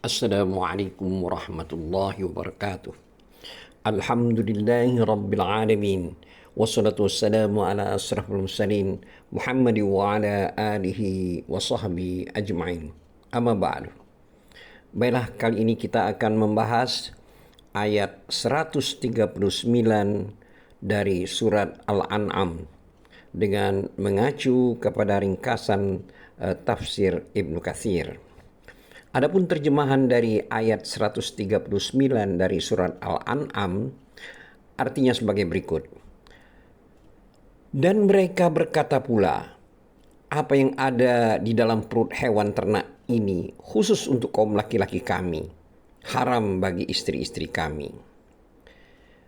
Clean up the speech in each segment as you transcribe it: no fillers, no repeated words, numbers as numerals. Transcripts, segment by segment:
Assalamualaikum warahmatullahi wabarakatuh. Alhamdulillahi rabbil alamin. Wassalatu wassalamu ala asrafil mursalin Muhammad wa ala alihi wa sahbihi ajma'in. Amma ba'du. Baiklah, kali ini kita akan membahas ayat 139 dari surat Al-An'am dengan mengacu kepada ringkasan tafsir Ibnu Katsir. Adapun terjemahan dari ayat 139 dari surat Al-An'am artinya sebagai berikut. Dan mereka berkata pula, apa yang ada di dalam perut hewan ternak ini khusus untuk kaum laki-laki kami, haram bagi istri-istri kami.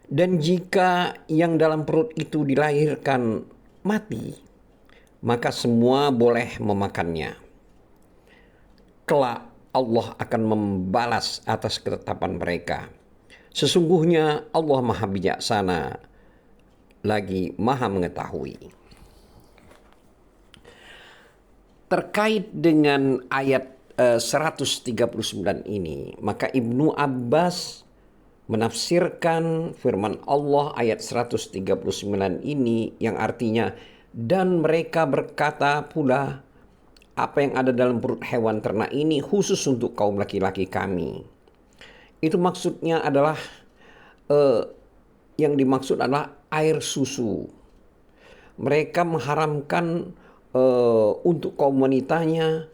Dan jika yang dalam perut itu dilahirkan mati, maka semua boleh memakannya. Kelak Allah akan membalas atas ketetapan mereka. Sesungguhnya Allah Maha Bijaksana lagi Maha Mengetahui. Terkait dengan ayat 139 ini, maka Ibnu Abbas menafsirkan firman Allah ayat 139 ini yang artinya, dan mereka berkata pula, apa yang ada dalam perut hewan ternak ini khusus untuk kaum laki-laki kami. Itu maksudnya adalah yang dimaksud adalah air susu. Mereka mengharamkan untuk kaum wanitanya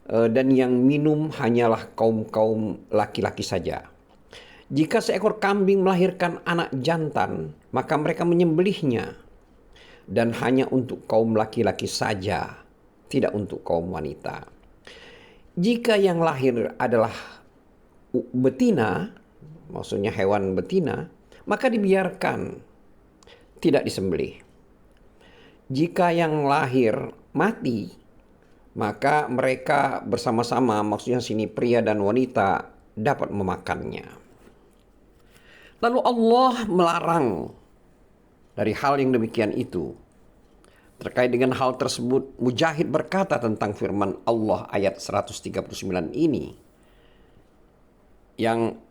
dan yang minum hanyalah kaum laki-laki saja. Jika seekor kambing melahirkan anak jantan, maka mereka menyembelihnya dan hanya untuk kaum laki-laki saja, tidak untuk kaum wanita. Jika yang lahir adalah betina, maksudnya hewan betina, maka dibiarkan, tidak disembelih. Jika yang lahir mati, maka mereka bersama-sama, maksudnya sini pria dan wanita, dapat memakannya. Lalu Allah melarang dari hal yang demikian itu. Terkait dengan hal tersebut, Mujahid berkata tentang firman Allah ayat 139 ini yang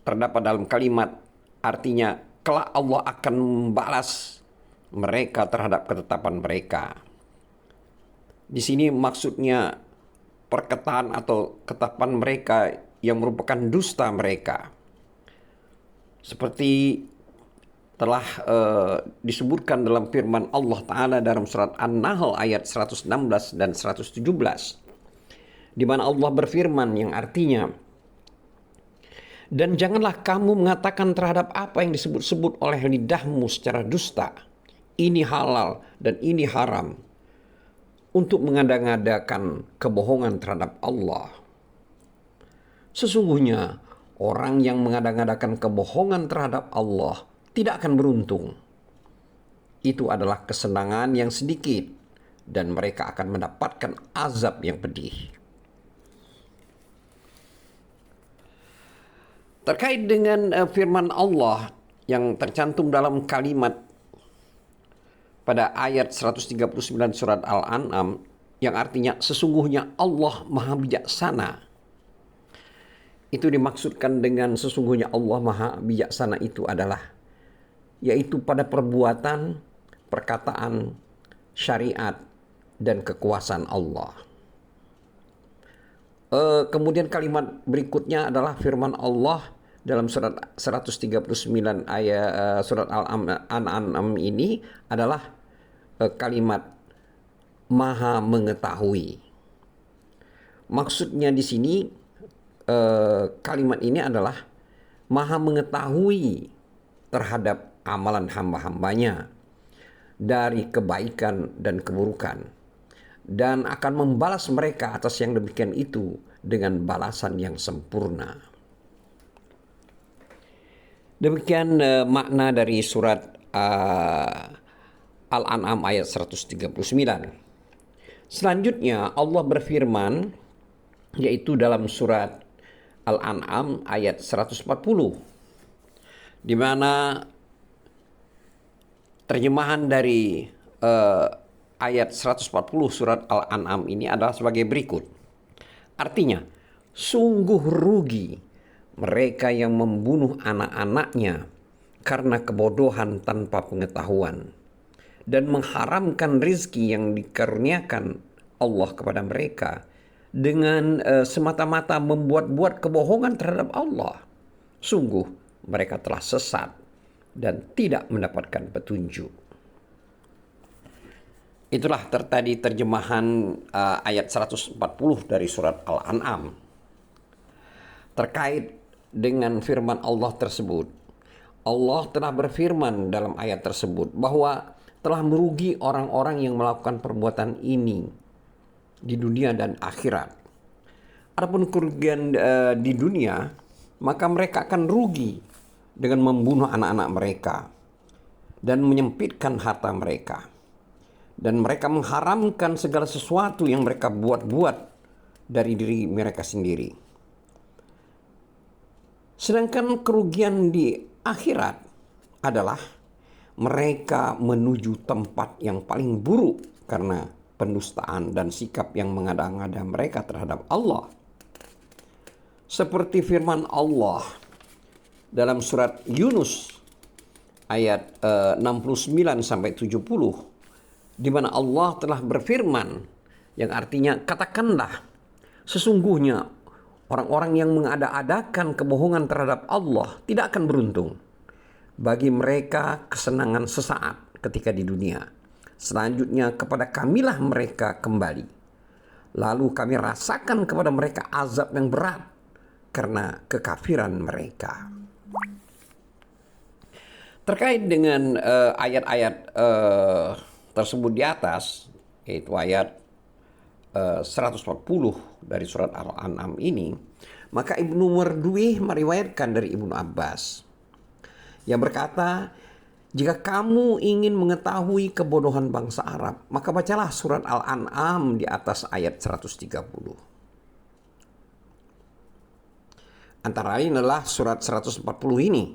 terdapat dalam kalimat artinya kelak Allah akan membalas mereka terhadap ketetapan mereka. Di sini maksudnya perkataan atau ketetapan mereka yang merupakan dusta mereka. Seperti telah disebutkan dalam firman Allah Ta'ala dalam surat An-Nahl ayat 116 dan 117, di mana Allah berfirman yang artinya, dan janganlah kamu mengatakan terhadap apa yang disebut-sebut oleh lidahmu secara dusta, ini halal dan ini haram, untuk mengada-ngadakan kebohongan terhadap Allah. Sesungguhnya orang yang mengada-ngadakan kebohongan terhadap Allah tidak akan beruntung. Itu adalah kesenangan yang sedikit dan mereka akan mendapatkan azab yang pedih. Terkait dengan firman Allah yang tercantum dalam kalimat pada ayat 139 surat Al-An'am yang artinya sesungguhnya Allah Maha Bijaksana. Itu dimaksudkan dengan sesungguhnya Allah Maha Bijaksana itu adalah yaitu pada perbuatan, perkataan, syariat, dan kekuasaan Allah. Kemudian kalimat berikutnya adalah firman Allah dalam surat 139 ayat surat Al-An'am ini adalah kalimat Maha Mengetahui. Maksudnya di sini kalimat ini adalah Maha Mengetahui terhadap amalan hamba-hambanya dari kebaikan dan keburukan, dan akan membalas mereka atas yang demikian itu dengan balasan yang sempurna. Demikian makna dari surat Al-An'am ayat 139. Selanjutnya Allah berfirman, yaitu dalam surat Al-An'am ayat 140, di mana terjemahan dari ayat 140 surat Al-An'am ini adalah sebagai berikut. Artinya, Sungguh rugi mereka yang membunuh anak-anaknya karena kebodohan tanpa pengetahuan dan mengharamkan rizki yang dikaruniakan Allah kepada mereka dengan semata-mata membuat-buat kebohongan terhadap Allah. Sungguh mereka telah sesat dan tidak mendapatkan petunjuk. Itulah tadi terjemahan ayat 140 dari surat Al-An'am. Terkait dengan firman Allah tersebut, Allah telah berfirman dalam ayat tersebut bahwa telah merugi orang-orang yang melakukan perbuatan ini di dunia dan akhirat. Adapun kerugian di dunia, maka mereka akan rugi dengan membunuh anak-anak mereka dan menyempitkan harta mereka. Dan mereka mengharamkan segala sesuatu yang mereka buat-buat dari diri mereka sendiri. Sedangkan kerugian di akhirat adalah mereka menuju tempat yang paling buruk karena pendustaan dan sikap yang mengada-ngada mereka terhadap Allah. Seperti firman Allah dalam surat Yunus ayat 69 sampai 70, di mana Allah telah berfirman yang artinya, katakanlah sesungguhnya orang-orang yang mengada-adakan kebohongan terhadap Allah tidak akan beruntung. Bagi mereka kesenangan sesaat ketika di dunia. Selanjutnya kepada kamilah mereka kembali. Lalu kami rasakan kepada mereka azab yang berat karena kekafiran mereka. Terkait dengan ayat-ayat tersebut di atas, yaitu ayat 140 dari surat Al-An'am ini, maka Ibnu Marduwih meriwayatkan dari Ibnu Abbas yang berkata, jika kamu ingin mengetahui kebodohan bangsa Arab, maka bacalah surat Al-An'am di atas ayat 130. Antara lain adalah surat 140 ini,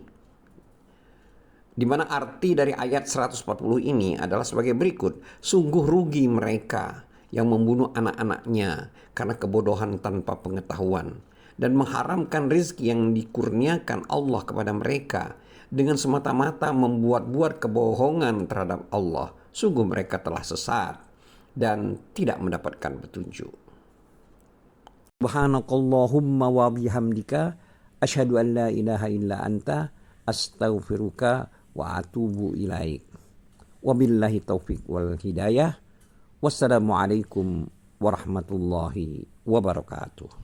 di mana arti dari ayat 140 ini adalah sebagai berikut. Sungguh rugi mereka yang membunuh anak-anaknya karena kebodohan tanpa pengetahuan dan mengharamkan rizki yang dikurniakan Allah kepada mereka dengan semata-mata membuat-buat kebohongan terhadap Allah. Sungguh mereka telah sesat dan tidak mendapatkan petunjuk. Subhanakallahumma wa bihamdika asyhadu an la ilaha illa anta astaghfiruka wa atubu ilaik. Wabillahi taufiq wal hidayah. Wassalamualaikum warahmatullahi wabarakatuh.